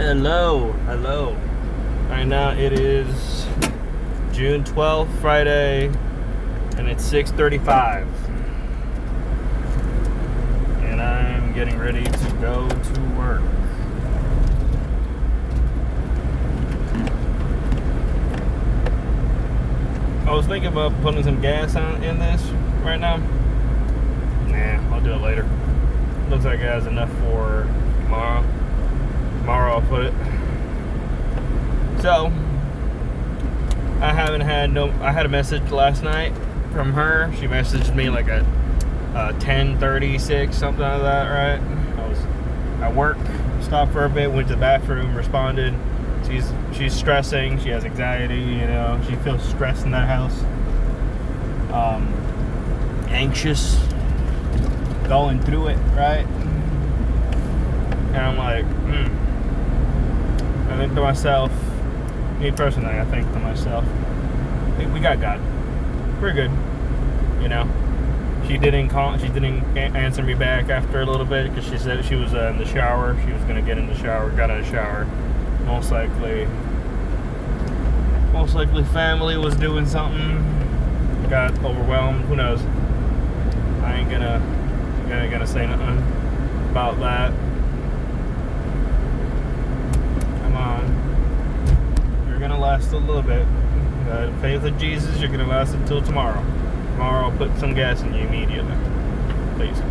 Hello. Right now it is June 12th, Friday, and it's 6:35. And I'm getting ready to go to work. I was thinking about putting some gas in this right now. Nah, I'll do it later. Looks like it has enough for tomorrow. Tomorrow I'll put it. So, I had a message last night from her. She messaged me like at 10:36, something like that, right? I was at work, stopped for a bit, went to the bathroom, responded. She's stressing, she has anxiety, she feels stressed in that house. Anxious, going through it, right? And I'm like, I think to myself, me personally, I think to myself, we got God. We're good. She didn't answer me back after a little bit because she said she was in the shower. She was going to get in the shower, got in the shower. Most likely family was doing something, got overwhelmed, who knows. I ain't gonna say nothing about that. Come on. You're gonna last a little bit. Faith of Jesus, you're gonna last until tomorrow. Tomorrow I'll put some gas in you immediately. Please.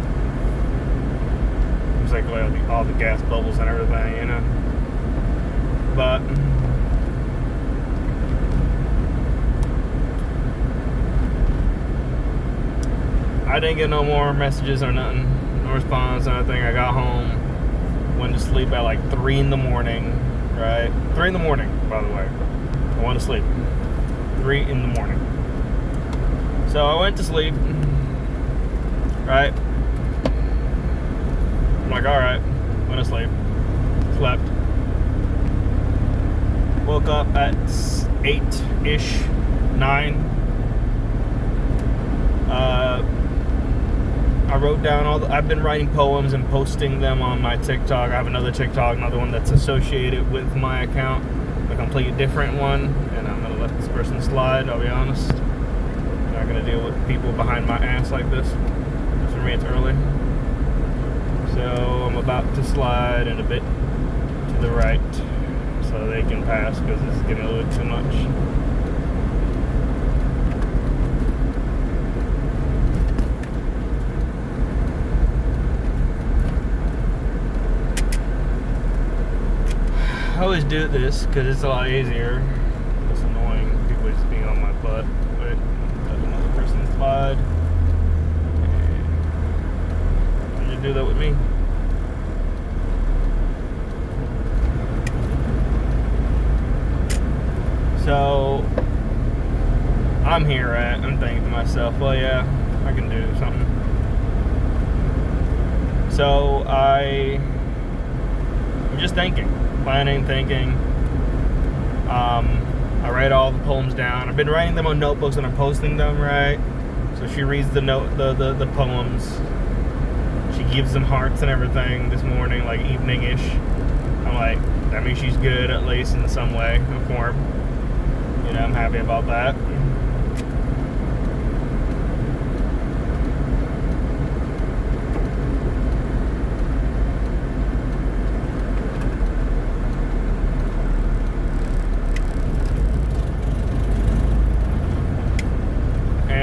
Seems like all the gas bubbles and everything, But I didn't get no more messages or nothing, no response or nothing. I got home, went to sleep at like 3 in the morning, right? 3 in the morning, by the way. I went to sleep. 3 in the morning. So I went to sleep, right? I'm like, alright, went to sleep. Slept. Woke up at 8-ish, 9. I wrote down I've been writing poems and posting them on my TikTok. I have another one that's associated with my account, a completely different one, and I'm gonna let this person slide, I'll be honest. I'm not gonna deal with people behind my ass like this. Just for me, it's early. So I'm about to slide in a bit to the right so they can pass because it's getting a little too much. I always do this because it's a lot easier. It's annoying people just being on my butt. But let another person slide. And you do that with me. So I'm here at. I'm thinking to myself, well, yeah, I can do something. So I'm just thinking. Planning, thinking. I write all the poems down. I've been writing them on notebooks and I'm posting them, right? So she reads the poems. She gives them hearts and everything this morning, like evening-ish. I'm like, that means she's good at least in some way or form. I'm happy about that.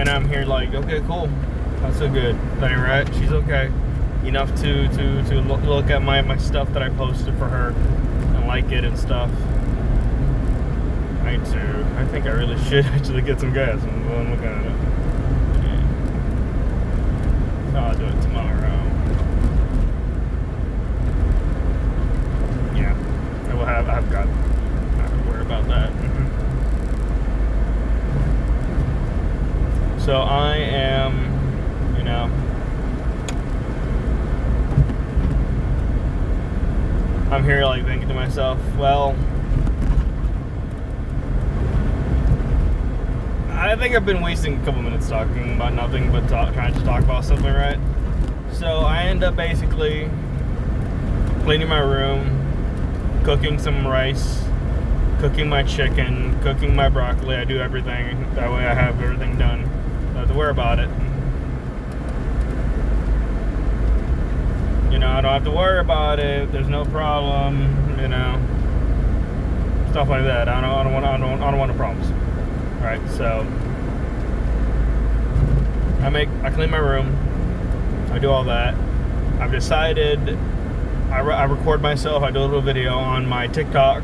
I'm here like, okay, cool. That's a good thing, right? She's okay. Enough to look at my stuff that I posted for her and like it and stuff. I think I really should actually get some gas. I'm looking at it. So I'll do it tomorrow. Yeah. I've got not to worry about that. So I am, I'm here like thinking to myself, well, I think I've been wasting a couple minutes talking about nothing but trying to talk about something, right? So I end up basically cleaning my room, cooking some rice, cooking my chicken, cooking my broccoli. I do everything. That way I have everything done. Don't have to worry about it. You know, I don't have to worry about it. There's no problem. You know, stuff like that. I don't want no problems. Right? So I clean my room. I do all that. I've decided I record myself. I do a little video on my TikTok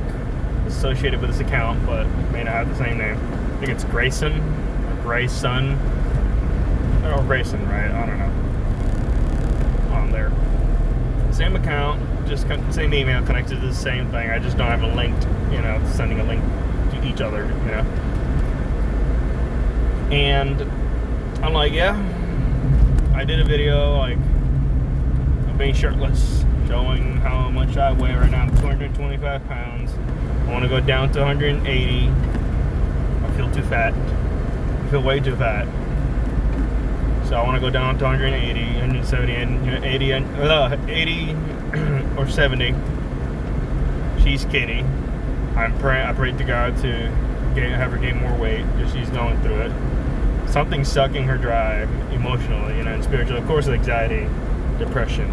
associated with this account, but it may not have the same name. I think it's Grayson or Grayson. Or Grayson, right? I don't know. On there. Same account, just same email connected to the same thing. I just don't have a link, you know, sending a link to each other, you know. And I'm like, yeah, I did a video like of being shirtless, showing how much I weigh right now. I'm 225 pounds. I want to go down to 180. I feel too fat. I feel way too fat. So I want to go down to 180, 170, and 80 or 70. She's skinny. I pray to God to have her gain more weight because she's going through it. Something's sucking her dry emotionally, you know, and spiritually. Of course, anxiety, depression,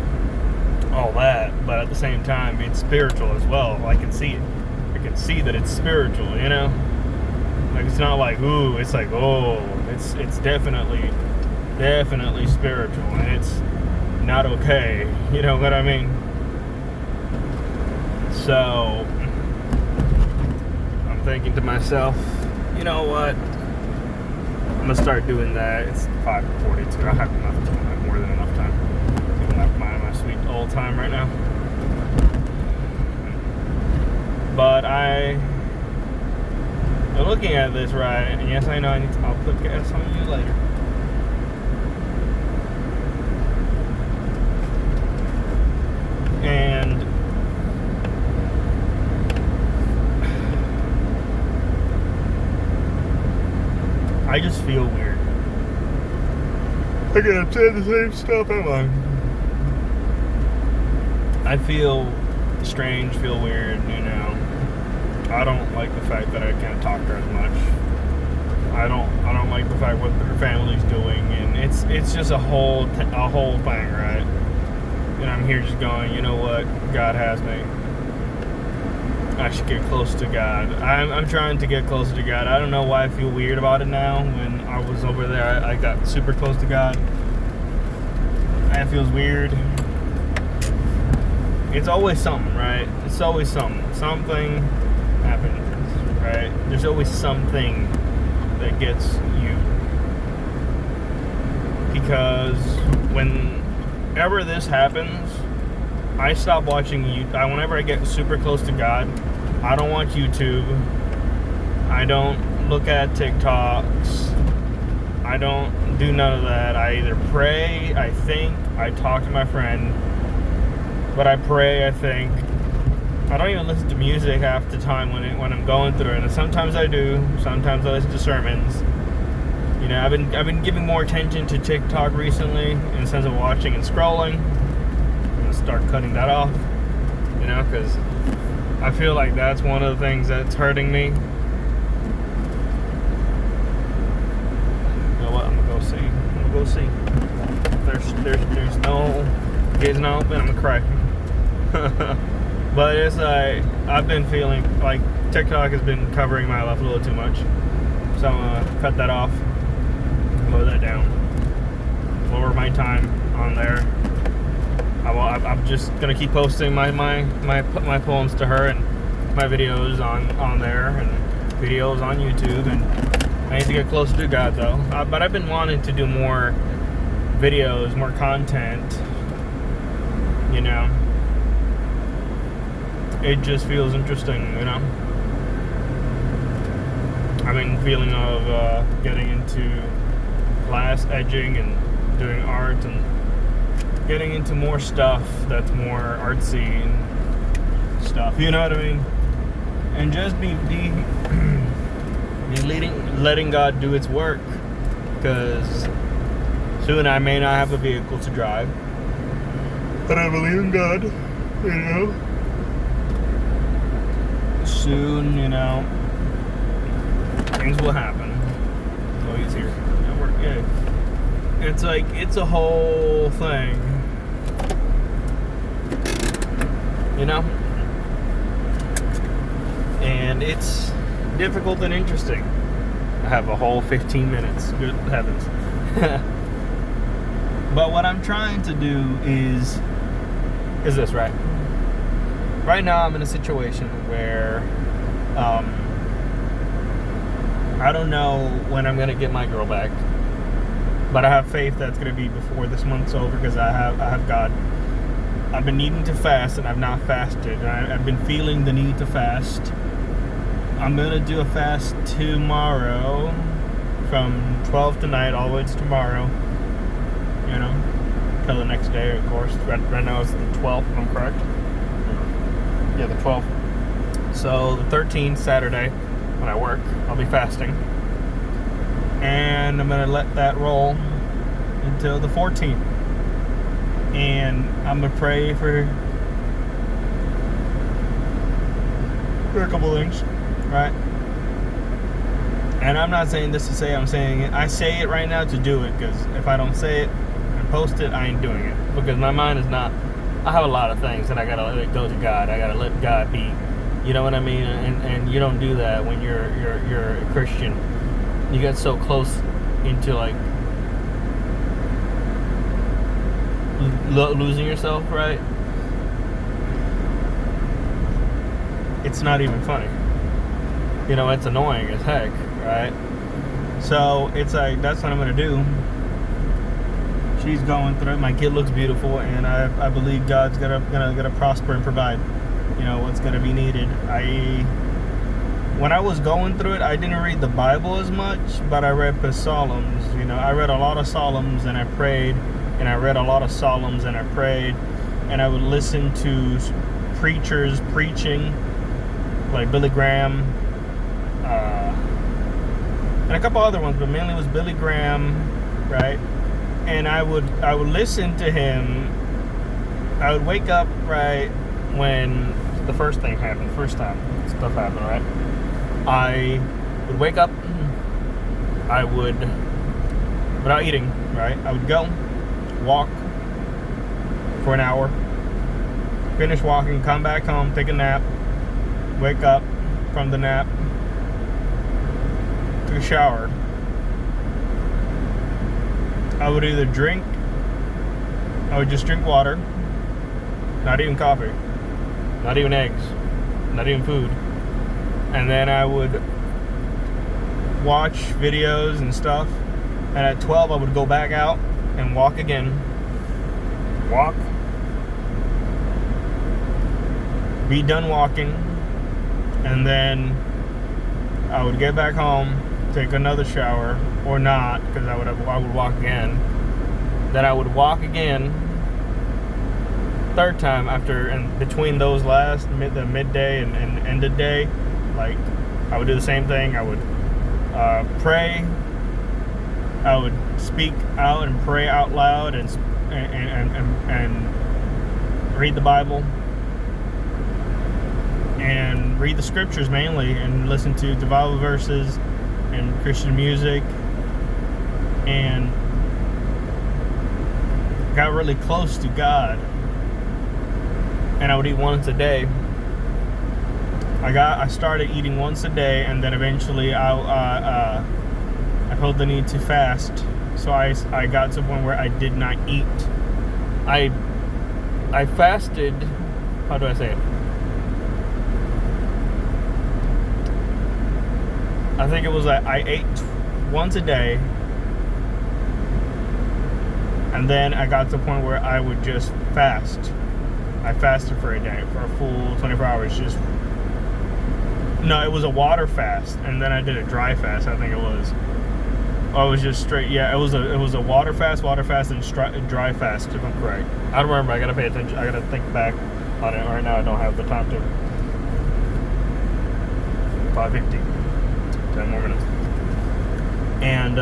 all that. But at the same time, it's spiritual as well. I can see it. I can see that it's spiritual, you know. Like it's not like ooh, it's like oh, it's definitely spiritual, and it's not okay. You know what I mean? So I'm thinking to myself, you know what? I'm gonna start doing that. It's 5:42. I have enough time. I have more than enough time. Giving up my sweet old time right now. But I'm looking at this right, and yes, I know I'll put gas on you later. And I just feel weird. I gotta say the same stuff, am I? I feel strange, feel weird, you know. I don't like the fact that I can't talk to her as much. I don't like the fact what her family's doing, and it's just a whole thing, right? And I'm here just going, you know what? God has me. I should get close to God. I'm trying to get closer to God. I don't know why I feel weird about it now. When I was over there, I got super close to God. It feels weird. It's always something, right? It's always something. Something happens, right? There's always something that gets you. Because whenever this happens, I stop watching YouTube. Whenever I get super close to God, I don't watch YouTube. I don't look at TikToks. I don't do none of that. I either pray, I think, I talk to my friend. But I pray, I think. I don't even listen to music half the time when I'm going through it. And sometimes I do. Sometimes I listen to sermons. You know, I've been giving more attention to TikTok recently in the sense of watching and scrolling. I'm gonna start cutting that off. You know, because I feel like that's one of the things that's hurting me. You know what? I'm gonna go see. There's no gates not open. I'm gonna cry. But it's like I've been feeling like TikTok has been covering my life a little too much, so I'm gonna cut that off, lower that down, lower my time on there. I'm just gonna keep posting my poems to her and my videos on there and videos on YouTube, and I need to get closer to God though. But I've been wanting to do more videos, more content. You know, it just feels interesting. You know, I've been feeling of getting into glass edging and doing art and getting into more stuff that's more artsy and stuff, you know what I mean? And just be letting God do its work, because soon I may not have a vehicle to drive, but I believe in God, you know? soon, you know, things will happen. Oh, he's here. Yeah. It's like, it's a whole thing, you know? And it's difficult and interesting. I have a whole 15 minutes. Good heavens. But what I'm trying to do is this, right? Right now I'm in a situation where I don't know when I'm going to get my girl back. But I have faith that's going to be before this month's over, because I have God. I've been needing to fast, and I've not fasted. I've been feeling the need to fast. I'm going to do a fast tomorrow from 12 tonight all the way to tomorrow. You know, till the next day, of course. Right now it's the 12th, if I'm correct. Yeah, the 12th. So the 13th, Saturday, when I work, I'll be fasting. And I'm going to let that roll until the 14th. And I'm going to pray for a couple things, right? And I'm not saying this to say I'm saying it. I say it right now to do it, because if I don't say it and post it, I ain't doing it. Because my mind is not... I have a lot of things that I got to let go to God. I got to let God be. You know what I mean? And you don't do that when you're a Christian. You get so close into like losing yourself, right? It's not even funny. You know, it's annoying as heck, right? So it's like, that's what I'm gonna do. She's going through it. My kid looks beautiful, and I believe God's gonna prosper and provide, you know, what's gonna be needed. When I was going through it, I didn't read the Bible as much, but I read Psalms. You know, I read a lot of Psalms, and I prayed, and I read a lot of Psalms, and I prayed, and I would listen to preachers preaching, like Billy Graham, and a couple other ones, but mainly it was Billy Graham, right? And I would listen to him. I would wake up right when the first thing happened, first time stuff happened, right? I would wake up, I would, without eating, right? I would go, walk for an hour, finish walking, come back home, take a nap, wake up from the nap, took a shower. I would either I would just drink water, not even coffee, not even eggs, not even food. And then I would watch videos and stuff. And at 12, I would go back out and walk again. Walk. Be done walking. And then I would get back home, take another shower, or not, because I would walk again. Then I would walk again. Third time after, and between those the midday and end of day, like, I would do the same thing. I would pray. I would speak out and pray out loud and read the Bible and read the scriptures mainly, and listen to the Bible verses and Christian music, and got really close to God. And I would eat once a day. I started eating once a day, and then eventually I felt the need to fast. So I got to a point where I did not eat. I fasted. How do I say it? I think it was I ate once a day, and then I got to the point where I would just fast. I fasted for a day, for a full 24 hours. No, it was a water fast, and then I did a dry fast. I think it was. Oh, it was just straight. Yeah, it was a water fast, and dry fast, if I'm correct. I don't remember. I gotta pay attention. I gotta think back on it. Right now, I don't have the time to. 5:50. 10 more minutes. And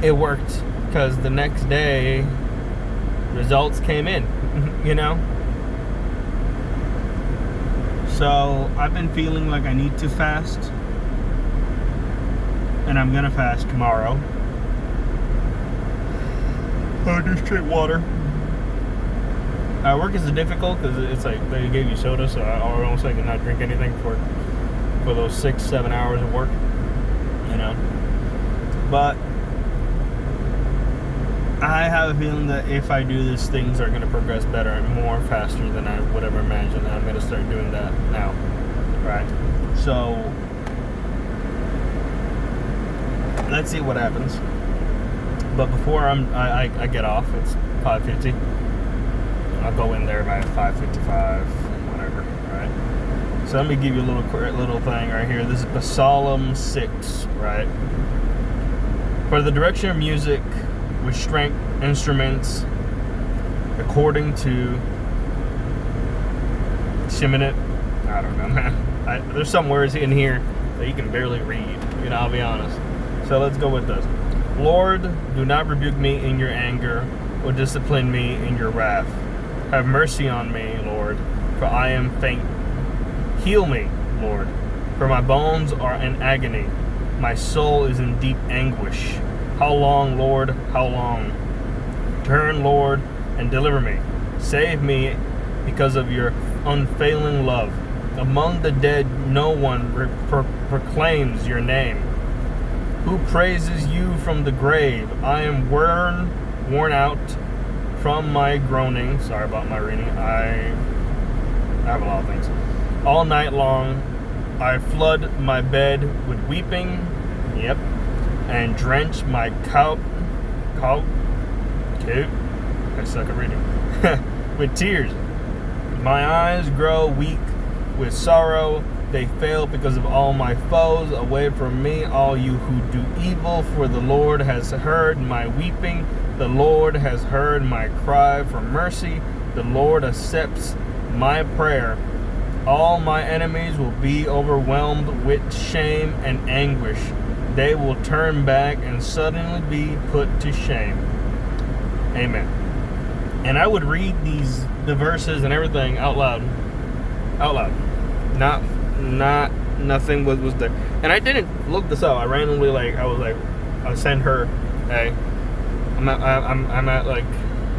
it worked, because the next day results came in. You know. So I've been feeling like I need to fast, and I'm gonna fast tomorrow. I'll do straight water. Work is difficult because it's like they gave you soda, so I almost like not drink anything for those 6-7 hours of work, you know. But I have a feeling that if I do this, things are going to progress better and more faster than I would ever imagine. And I'm going to start doing that now, right? So let's see what happens. But before I get off, it's 5:50. I'll go in there by 5:55, whatever, right? So let me give you a little thing right here. This is Psalm 6, right? For the direction of music with string instruments, according to Sheminit. I don't know, man. There's some words in here that you can barely read. You know, I'll be honest. So let's go with this. Lord, do not rebuke me in your anger, or discipline me in your wrath. Have mercy on me, Lord, for I am faint. Heal me, Lord, for my bones are in agony. My soul is in deep anguish. How long, Lord, how long? Turn, Lord, and deliver me. Save me because of your unfailing love. Among the dead, no one proclaims your name. Who praises you from the grave? I am worn out from my groaning. Sorry about my reading. I have a lot of things. All night long, I flood my bed with weeping. Yep. And drench my coat. I suck at reading. With tears. My eyes grow weak with sorrow. They fail because of all my foes. Away from me, all you who do evil, for the Lord has heard my weeping. The Lord has heard my cry for mercy. The Lord accepts my prayer. All my enemies will be overwhelmed with shame and anguish. They will turn back and suddenly be put to shame. Amen. And I would read the verses and everything out loud. Out loud. Nothing was there. And I didn't look this up. I randomly I sent her, hey, I'm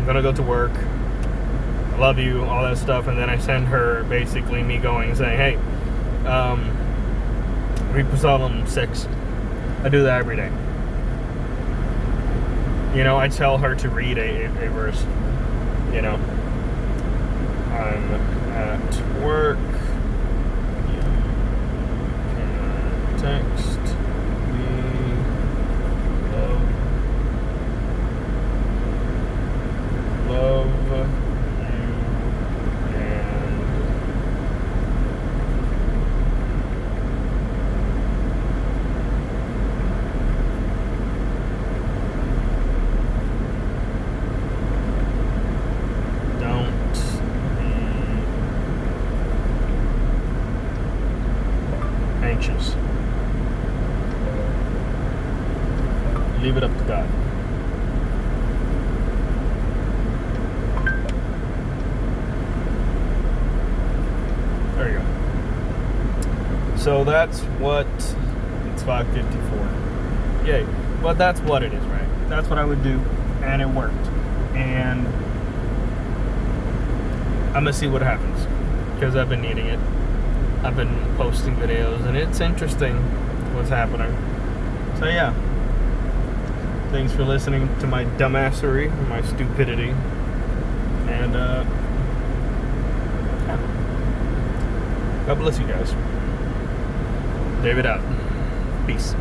gonna go to work. I love you, all that stuff. And then I send her basically me going and saying, hey, read Psalm 6. I do that every day. You know, I tell her to read a verse. You know, I'm at work. You can text me. Love you, and don't be anxious. Leave it up to God. There you go. So that's what, it's 5:54. Yay. But that's what it is, right? That's what I would do, and it worked. And I'm gonna see what happens, because I've been needing it. I've been posting videos, and it's interesting what's happening. So yeah. Thanks for listening to my dumbassery, my stupidity. And God bless you guys. David out. Peace.